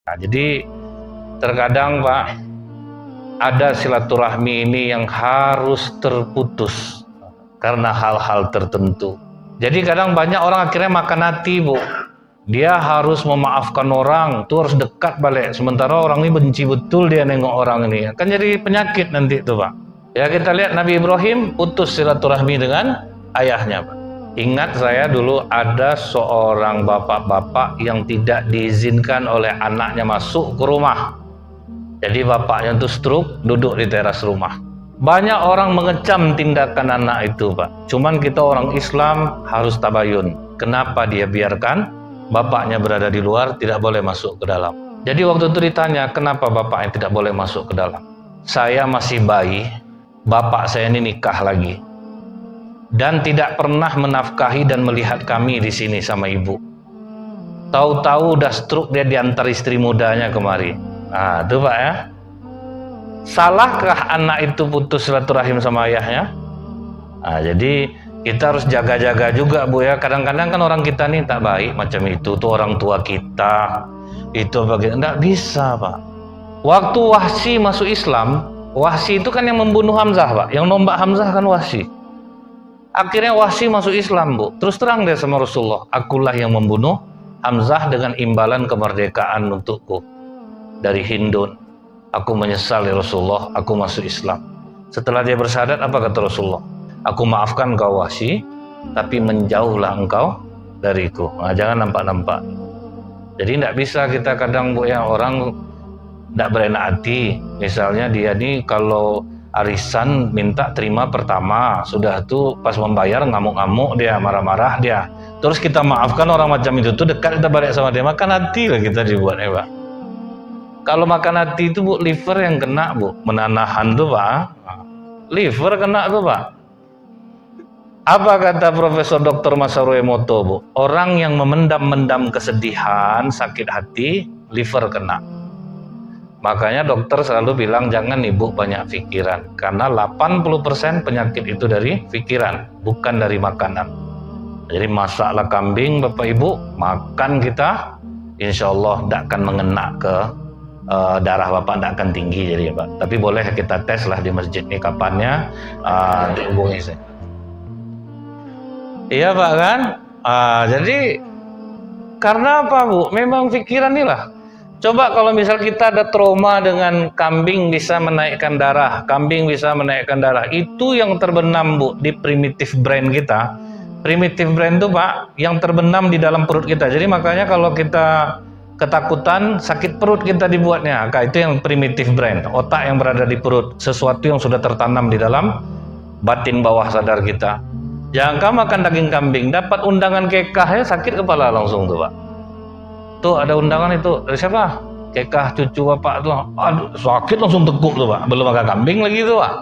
Nah, jadi terkadang Pak, ada silaturahmi ini yang harus terputus karena hal-hal tertentu. Jadi kadang banyak orang akhirnya makan hati Bu. Dia harus memaafkan orang, tuh harus dekat balik. Sementara orang ini benci betul dia nengok orang ini. Kan jadi penyakit nanti tuh Pak. Ya kita lihat Nabi Ibrahim putus silaturahmi dengan ayahnya Pak. Ingat saya dulu ada seorang bapak-bapak yang tidak diizinkan oleh anaknya masuk ke rumah. Jadi bapaknya itu stroke, duduk di teras rumah. Banyak orang mengecam tindakan anak itu Pak. Cuman kita orang Islam harus tabayun. Kenapa dia biarkan bapaknya berada di luar, tidak boleh masuk ke dalam. Jadi waktu itu ditanya, kenapa bapaknya tidak boleh masuk ke dalam? Saya masih bayi, bapak saya ini nikah lagi. Dan tidak pernah menafkahi dan melihat kami di sini sama ibu. Tahu-tahu udah stroke dia diantar istri mudanya kemari. Nah, itu Pak ya. Salahkah anak itu putus silaturahim sama ayahnya? Nah, jadi kita harus jaga-jaga juga Bu ya. Kadang-kadang kan orang kita nih tak baik macam itu. Tuh orang tua kita. Itu bagaimana? Nggak bisa Pak. Waktu Wahsy masuk Islam, Wahsy itu kan yang membunuh Hamzah Pak. Yang nombak Hamzah kan Wahsy. Akhirnya Wahsy masuk Islam Bu. Terus terang dia sama Rasulullah, akulah yang membunuh Hamzah dengan imbalan kemerdekaan untukku dari Hindun. Aku menyesal ya Rasulullah, aku masuk Islam. Setelah dia bersyahadat, apa kata Rasulullah? Aku maafkan kau Wahsy, tapi menjauhlah engkau dariku. Nah, jangan nampak-nampak. Jadi tidak bisa kita kadang Bu ya, orang tidak berenak hati. Misalnya dia nih kalau arisan minta terima pertama, sudah tuh pas membayar ngamuk-ngamuk dia, marah-marah dia. Terus kita maafkan orang macam itu tuh, dekat kita balik sama dia, makan hati lah kita dibuat ya Pak. Kalau makan hati itu Bu, liver yang kena Bu, menanahan tuh Pak. Liver kena tuh Pak. Apa kata Profesor Dr. Masaru Emoto Bu? Orang yang memendam-mendam kesedihan, sakit hati, liver kena. Makanya dokter selalu bilang jangan ibu banyak pikiran, karena 80% penyakit itu dari pikiran, bukan dari makanan. Jadi masaklah kambing Bapak Ibu, makan kita, insya Allah tidak akan mengena ke darah Bapak, tidak akan tinggi jadi Pak. Tapi boleh kita tes lah di masjid ini kapannya, dihubungi saya. Iya Pak kan? Jadi karena apa Bu? Memang pikiran inilah. Coba kalau misal kita ada trauma dengan kambing bisa menaikkan darah, kambing bisa menaikkan darah, itu yang terbenam Bu di primitive brain kita. Primitive brain itu Pak yang terbenam di dalam perut kita. Jadi makanya kalau kita ketakutan, sakit perut kita dibuatnya. Itu yang primitive brain, otak yang berada di perut, sesuatu yang sudah tertanam di dalam batin bawah sadar kita. Jangan makan daging kambing, dapat undangan kekah ya sakit kepala langsung tuh Pak. Tuh ada undangan itu dari siapa? Kekah cucu Bapak tuh. Aduh, sakit langsung tekuk tuh Pak. Belum makan kambing lagi tuh Pak.